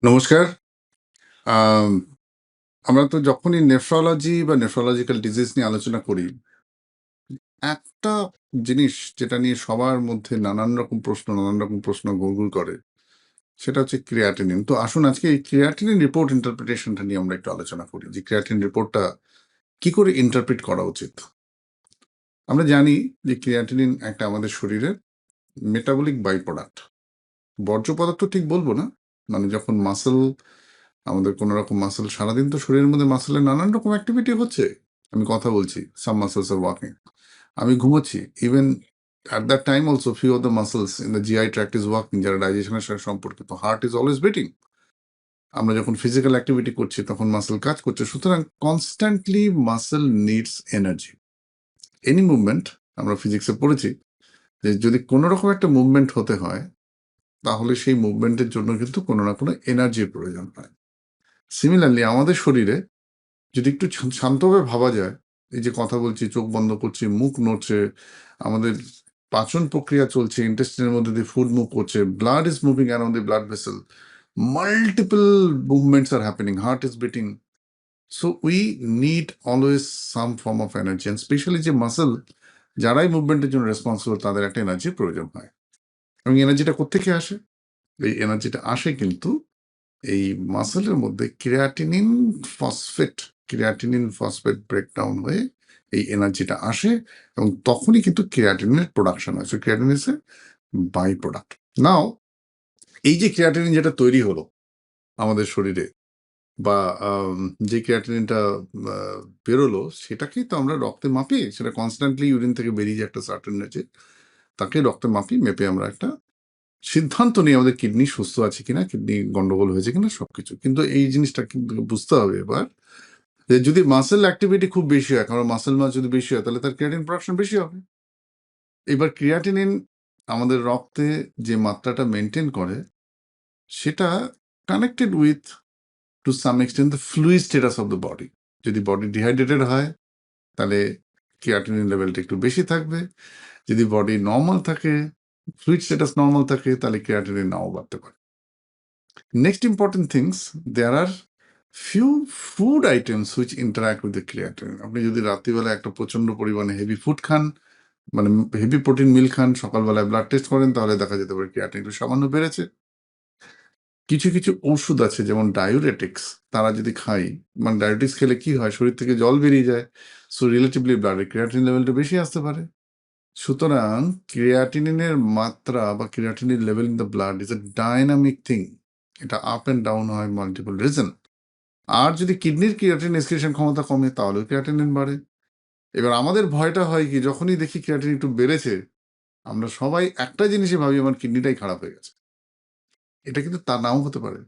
নমস্কার। আম আমরা তো যখনই নেফ্রোলজি বা নেফ্রোলজিক্যাল ডিজিজ নিয়ে আলোচনা করি, একটা জিনিস যেটা নিয়ে সবার মধ্যে নানান রকম প্রশ্ন ঘুরঘুর করে, সেটা হচ্ছে ক্রিয়াটিনিন। তো আসুন আজকে এই ক্রিয়াটিনিন রিপোর্ট ইন্টারপ্রিটেশনটা নিয়ে আমরা একটু আলোচনা করি যে ক্রিয়াটিনিন রিপোর্টটা কি করে ইন্টারপ্রিট করা উচিত? আমরা জানি যে ক্রিয়াটিনিন একটা আমাদের শরীরের মেটাবলিক বাই প্রোডাক্ট। বর্জ্য পদার্থ ঠিক বলব না। মানে যখন আমাদের কোনো রকম মাসল সারাদিন তো শরীরের মধ্যে মাসলের নানান রকম অ্যাক্টিভিটি হচ্ছে। আমি কথা বলছি, সাম মাসলস আর ওয়ার্কিং। আমি ঘুমোচ্ছি। Even at that time also few of the muscles in the GI tract is working, যারা ডাইজেশনের সাথে সম্পর্কিত। Heart is always beating. আমরা যখন ফিজিক্যাল অ্যাক্টিভিটি করছি তখন মাসল কাজ করছে। সুতরাং constantly muscle needs energy. Any movement, আমরা ফিজিক্সে পড়েছি যে যদি কোনো রকম একটা মুভমেন্ট হতে হয়, তাহলে সেই মুভমেন্টের জন্য কিন্তু কোনো না কোনো এনার্জির প্রয়োজন হয়। সিমিলারলি আমাদের শরীরে যদি একটু শান্তভাবে ভাবা যায়, এই যে কথা বলছি, চোখ বন্ধ করছি, মুখ নড়ছে, আমাদের পাচন প্রক্রিয়া চলছে, ইন্টেস্টিনের মধ্যে দিয়ে ফুড মুভ করছে, blood is moving around the blood vessel, multiple movements are happening, heart is beating. So we need always some form of energy, and specially যে মাসেল যারাই মুভমেন্টের জন্য রেসপন্সিবল, তাদের একটা এনার্জির প্রয়োজন হয়। এবং এনার্জিটা কোত্থেকে আসে? এই এনার্জিটা আসে কিন্তু এই মাসেলের মধ্যে ক্রিয়াটিনিন ফসফেট ব্রেকডাউন হয়ে এই এনার্জিটা আসে, এবং তখনই কিন্তু ক্রিয়াটিনিনের প্রোডাকশন হয়। Creatinine is a by product. Now এই যে ক্রিয়াটিনিন যেটা তৈরি হলো আমাদের শরীরে, বা যে ক্রিয়াটিনিনটা বেরোলো, সেটাকেই তো আমরা রক্তে মাপি। সেটা কনস্ট্যান্টলি ইউরিন থেকে বেরিয়ে যায় একটা সার্টেন এনার্জি, তাকে রক্তে মাপি, মেপে আমরা একটা সিদ্ধান্ত নিই আমাদের কিডনি সুস্থ আছে কিনা, কিডনি গন্ডগোল হয়েছে কিনা, সবকিছু। কিন্তু এই জিনিসটা কিন্তু বুঝতে হবে এবার, যে যদি মাসেল অ্যাক্টিভিটি খুব বেশি হয়, কারণ মাসেল মাস যদি বেশি হয়, তাহলে তার ক্রিয়াটিন প্রোডাকশন বেশি হবে। এবার ক্রিয়াটিনিন আমাদের রক্তে যে মাত্রাটা মেনটেন করে, সেটা connected with to some extent the fluid status of the body. যদি বডি ডিহাইড্রেটেড হয়, তাহলে ক্রিয়াটিনিন লেভেলটা একটু বেশি থাকবে। যদি বডি নর্মাল থাকে, ফ্লুইড স্টেটাস নর্মাল থাকে, তাহলে ক্রিয়াটিনিন নাও বাড়তে পারে। Next important things, there are few food items which interact with the creatinine. আপনি যদি রাত্রিবেলা একটা প্রচন্ড পরিমাণে হেভি ফুড খান, মানে হেভি প্রোটিন মিল খান, সকালবেলায় ব্লাড টেস্ট করেন, তাহলে দেখা যেতে পারে ক্রিয়াটিনিন একটু সামান্য বেড়েছে। কিছু কিছু ওষুধ আছে যেমন ডায়োরেটিক্স, তারা যদি খাই, মানে ডায়োরেটিক্স খেলে কি হয়, শরীর থেকে জল বেরিয়ে যায়। সো রিলেটিভলি ব্লাডের ক্রিয়াটিনিন লেভেলটা বেশি আসতে পারে। সুতরাং ক্রিয়াটিনিনের মাত্রা বা creatinine level in the blood is a dynamic thing. এটা আপ অ্যান্ড ডাউন হয় মাল্টিপল রিজন। আর যদি কিডনির ক্রিয়াটিন এক্সক্রিশন ক্ষমতা কমে, তাহলেও ক্রিয়াটিনিন বাড়ে। এবার আমাদের ভয়টা হয় কি, যখনই দেখি ক্রিয়াটিন একটু বেড়েছে, আমরা সবাই একটা জিনিসই ভাবি, আমার কিডনিটাই খারাপ হয়ে গেছে। এটা কিন্তু তা নাও হতে পারে।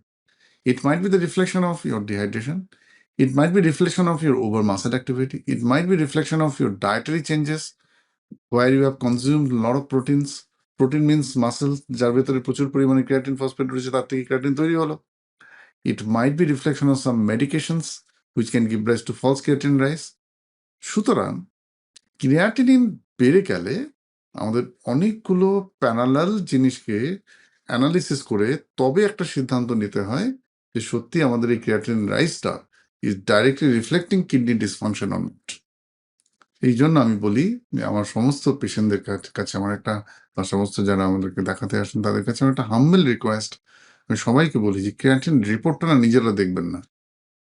It might be the reflection of your dehydration, it might be reflection of your over muscle activity, it might be reflection of your dietary changes where you have consumed a lot of proteins. Protein means muscle, যার ভেতরে প্রচুর পরিমাণে creatine phosphate রয়েছে, তার থেকে creatine তৈরি হলো। It might be reflection of some medications which can give rise to false creatine rise. সুতরাং ক্রিয়াটিনিন বেড়ে গেলে আমাদের অনেকগুলো প্যারালাল জিনিসকে অ্যানালিসিস করে তবে একটা সিদ্ধান্ত নিতে হয় যে সত্যি আমাদের এই ক্রিয়াটিনিন রাইসটা is directly reflecting kidney dysfunction on it. এই জন্য আমি বলি যে আমার সমস্ত পেশেন্টদের কাছে আমার একটা, বা সমস্ত যারা আমাদেরকে দেখাতে আসেন তাদের কাছে আমার একটা হাম্বল রিকোয়েস্ট, আমি সবাইকে বলি যে ক্রিয়াটিন রিপোর্টটা না নিজেরা দেখবেন না,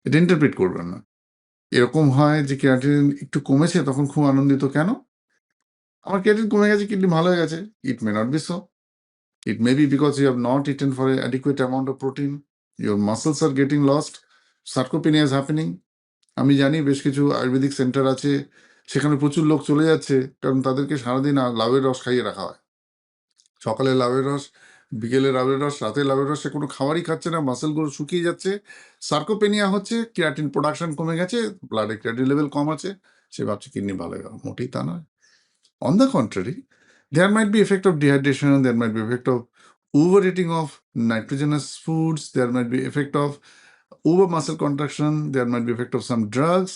এটা ইন্টারপ্রিট করবেন না। এরকম হয় যে ক্রিয়াটিন একটু কমেছে, তখন খুব আনন্দিত, কেন আমার ক্রিয়াটিন কমে গেছে, কিডনি ভালো হয়ে গেছে। It may not be so. It may be because you have not eaten for adequate amount of protein, your muscles are getting lost, sarcopenia is happening. আমি জানি বেশ কিছু আয়ুর্বেদিক সেন্টার আছে, সেখানে প্রচুর লোক চলে যাচ্ছে, কারণ তাদেরকে সারাদিন লাউয়ের রস খাইয়ে রাখা হয়। সকালে লাউয়ের রস, বিকেলে লাউয়ের রস, রাতে লাউয়ের রস, সে কোনো খাবারই খাচ্ছে না, মাসেলগুলো শুকিয়ে যাচ্ছে, সার্কোপেনিয়া হচ্ছে, ক্রিয়াটিন প্রোডাকশন কমে গেছে, ব্লাডে ক্রিয়াটিন লেভেল কম আছে, সে ভাবছে কিডনি ভালো হয়ে গেল। মোটেই তা নয়। On the contrary, there might be effect of dehydration, there might be effect of overeating of nitrogenous foods, there might be effect of over muscle contraction, there might be effect of some drugs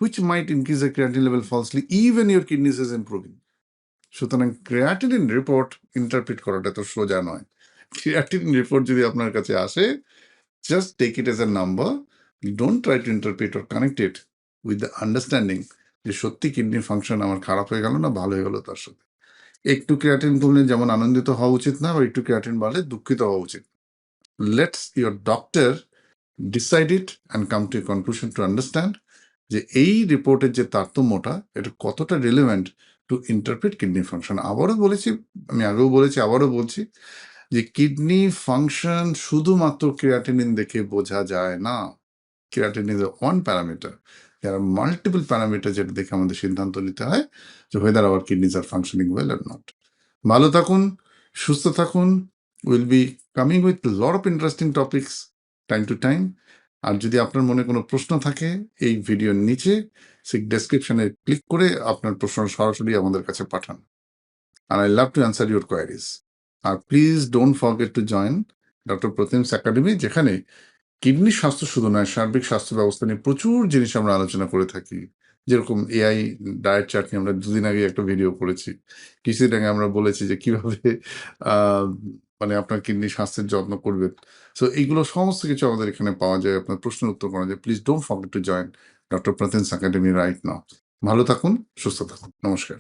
which might increase the creatinine level falsely, even your kidneys is improving. সুতরাং creatinine report interpret করাটা তো সোজা নয়। Creatinine report যদি আপনার কাছে আসে, Just take it as a number. Don't try to interpret or connect it with the understanding যে সত্যি কিডনির ফাংশন আমার খারাপ হয়ে গেল না ভালো হয়ে গেল তার সাথে। একটু ক্রিয়াটিন কমলে যেমন আনন্দিত হওয়া উচিত না, আবার একটু ক্রিয়াটিন বাড়লে দুঃখিত হওয়া উচিত। Let's your doctor decide it and come to a conclusion to understand যে এই রিপোর্টের যে তারতম্যটা এটা কতটা relevant to interpret kidney function. আবারও বলেছি, আমি আগেও বলেছি, আবারও বলছি যে কিডনি ফাংশন শুধুমাত্র ক্রিয়াটিনিন দেখে বোঝা যায় না। Creatine is one parameter, there are multiple parameter যেটা দেখে আমাদের সিদ্ধান্ত নিতে হয় যে whether our kidneys are functioning well or not. ভালো থাকুন, সুস্থ থাকুন। Will be coming with lot of interesting topics time to time. আর যদি আপনার মনে কোনো প্রশ্ন থাকে এই ভিডিওর নিচে সেই ডেসক্রিপশনে ক্লিক করে আপনার প্রশ্ন সরাসরি আমাদের কাছে পাঠান। আর I love to answer your queries. আর please don't forget to join doctor Pratim's academy, যেখানে কিডনির স্বাস্থ্য শুধু নয়, সার্বিক স্বাস্থ্য ব্যবস্থা নিয়ে প্রচুর জিনিস আমরা আলোচনা করে থাকি। যেরকম এআই ডায়েট চার্ট নিয়ে আমরা দুদিন আগে একটা ভিডিও করেছি। কিছুদিন আগে আমরা বলেছি যে কিভাবে আহ, মানে আপনার কিডনি স্বাস্থ্যের যত্ন করবেন। সো এইগুলো সমস্ত কিছু আমাদের এখানে পাওয়া যায়, আপনার প্রশ্নের উত্তর করা যায়। Please don't forget to join doctor Pratim's academy right now. ভালো থাকুন, সুস্থ থাকুন, নমস্কার।